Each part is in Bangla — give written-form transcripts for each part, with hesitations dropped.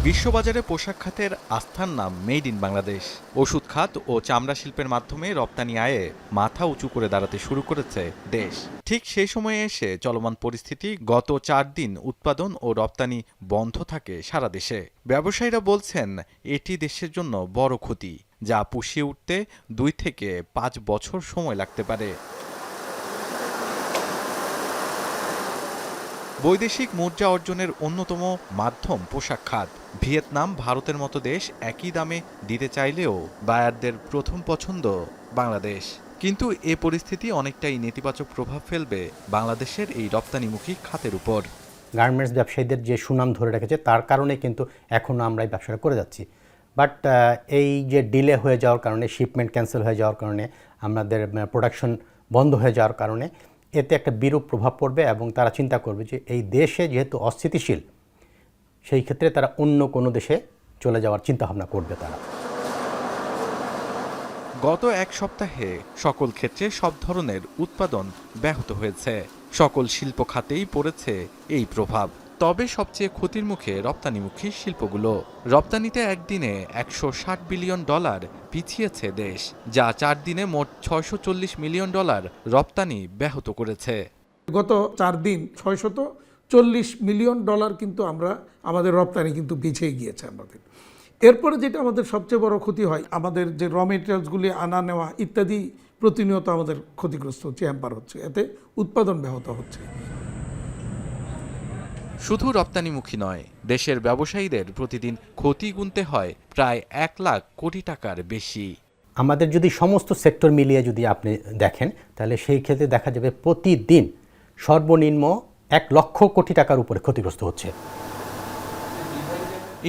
বিশ্ববাজারে পোশাক খাতের আস্থার নাম মেড ইন বাংলাদেশ। ওষুধ খাত ও চামড়া শিল্পের মাধ্যমে রপ্তানি আয়ে মাথা উঁচু করে দাঁড়াতে শুরু করেছে দেশ। ঠিক সেই সময়ে এসে চলমান পরিস্থিতি, গত 4 দিন উৎপাদন ও রপ্তানি বন্ধ থাকে সারা দেশে। ব্যবসায়ীরা বলছেন এটি দেশের জন্য বড় ক্ষতি, যা পুষিয়ে উঠতে 2 থেকে 5 বছর সময় লাগতে পারে। বৈদেশিক মুদ্রা অর্জনের অন্যতম মাধ্যম পোশাক খাত। ভিয়েতনাম, ভারতের মতো দেশ একই দামে দিতে চাইলেও বায়ারদের প্রথম পছন্দ বাংলাদেশ। কিন্তু এ পরিস্থিতি অনেকটাই নেতিবাচক প্রভাব ফেলবে বাংলাদেশের এই রপ্তানিমুখী খাতের উপর। গার্মেন্টস ব্যবসায়ীদের যে সুনাম ধরে রেখেছে তার কারণে কিন্তু এখনও আমরা এই ব্যবসাটা করে যাচ্ছি। বাট এই যে ডিলে হয়ে যাওয়ার কারণে, শিপমেন্ট ক্যান্সেল হয়ে যাওয়ার কারণে, আমাদের প্রোডাকশন বন্ধ হয়ে যাওয়ার কারণে এতে একটা বিরূপ প্রভাব পড়বে এবং তারা চিন্তা করবে যে এই দেশে যেহেতু অস্থিতিশীল, সেই ক্ষেত্রে তারা অন্য কোনো দেশে চলে যাওয়ার চিন্তাভাবনা করবে তারা। গত এক সপ্তাহে সকল ক্ষেত্রে সব ধরনের উৎপাদন ব্যাহত হয়েছে। সকল শিল্প খাতেই পড়েছে এই প্রভাব। তবে সবচেয়ে ক্ষতির মুখে রপ্তানিমুখী শিল্পগুলো। রপ্তানিতে একদিনে $160 বিলিয়ন পিছিয়েছে দেশ, যা 4 দিনে মোট $640 মিলিয়ন রপ্তানি ব্যাহত করেছে। গত 4 দিন $640 মিলিয়ন কিন্তু আমাদের রপ্তানি কিন্তু পিছিয়ে গিয়েছে আমাদের। এরপরে যেটা আমাদের সবচেয়ে বড় ক্ষতি হয়, আমাদের যে র মেটেরিয়ালসগুলি আনা নেওয়া ইত্যাদি প্রতিনিয়ত আমাদের ক্ষতিগ্রস্ত হচ্ছে, হ্যাম্পার হচ্ছে, এতে উৎপাদন ব্যাহত হচ্ছে। শুধু রপ্তানিমুখী নয়, দেশের ব্যবসায়ীদের প্রতিদিন ক্ষতি গুনতে হয় প্রায় 1 লাখ কোটি টাকার বেশি। আমাদের যদি সমস্ত সেক্টর মিলিয়ে যদি আপনি দেখেন, তাহলে সেই ক্ষেত্রে দেখা যাবে প্রতিদিন সর্বনিম্ন 1 লক্ষ কোটি টাকার উপরে ক্ষতিগ্রস্ত হচ্ছে।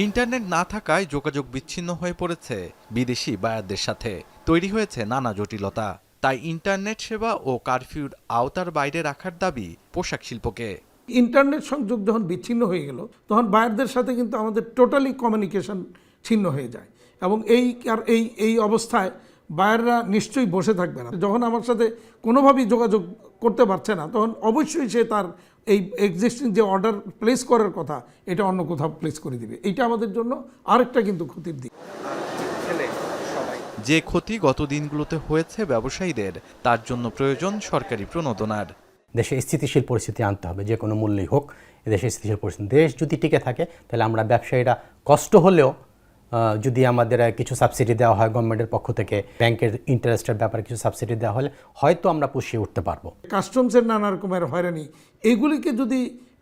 ইন্টারনেট না থাকায় যোগাযোগ বিচ্ছিন্ন হয়ে পড়েছে বিদেশি বায়ারদের সাথে। তৈরি হয়েছে নানা জটিলতা। তাই ইন্টারনেট সেবা ও কারফিউর আওতার বাইরে রাখার দাবি পোশাক শিল্পকে। ইন্টারনেট সংযোগ যখন বিচ্ছিন্ন হয়ে গেল, তখন বায়ারদের সাথে কিন্তু আমাদের টোটালি কমিউনিকেশন ছিন্ন হয়ে যায় এবং এই অবস্থায় বায়াররা নিশ্চয়ই বসে থাকবে না। যখন আমার সাথে কোনোভাবেই যোগাযোগ করতে পারছে না, তখন অবশ্যই সে তার এই এক্সিস্টিং যে অর্ডার প্লেস করার কথা, এটা অন্য কোথাও প্লেস করে দিবে। এইটা আমাদের জন্য আরেকটা কিন্তু ক্ষতির দিক। যে ক্ষতি গত দিনগুলোতে হয়েছে ব্যবসায়ীদের, তার জন্য প্রয়োজন সরকারি প্রণোদনার। দেশে স্থিতিশীল পরিস্থিতি আনতে হবে, যে কোনো মূল্যেই হোক। দেশে স্থিতিশীল পরিস্থিতি, দেশ যদি টিকে থাকে, তাহলে আমরা ব্যবসায়ীরা কষ্ট হলেও যদি আমাদের কিছু সাবসিডি দেওয়া হয় গভর্নমেন্টের পক্ষ থেকে, ব্যাংকের ইন্টারেস্টের ব্যাপারে কিছু সাবসিডি দেওয়া হলে হয়তো আমরা পুষিয়ে উঠতে পারবো। কাস্টমসের নানা রকমের হয়রানি, এগুলিকে যদি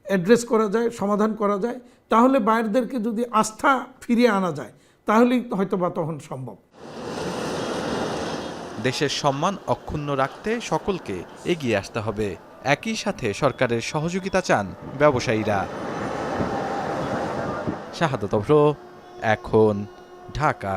অ্যাড্রেস করা যায়, সমাধান করা যায়, তাহলে বায়ারদেরকে যদি আস্থা ফিরিয়ে আনা যায়, তাহলেই হয়তো বা তখন সম্ভব। দেশের সম্মান অক্ষুণ্ণ রাখতে সকলকে এগিয়ে আসতে হবে। একই সাথে সরকারের সহযোগিতা চান ব্যবসায়ীরা। শাহাদাত অভ্র, এখন, ঢাকা।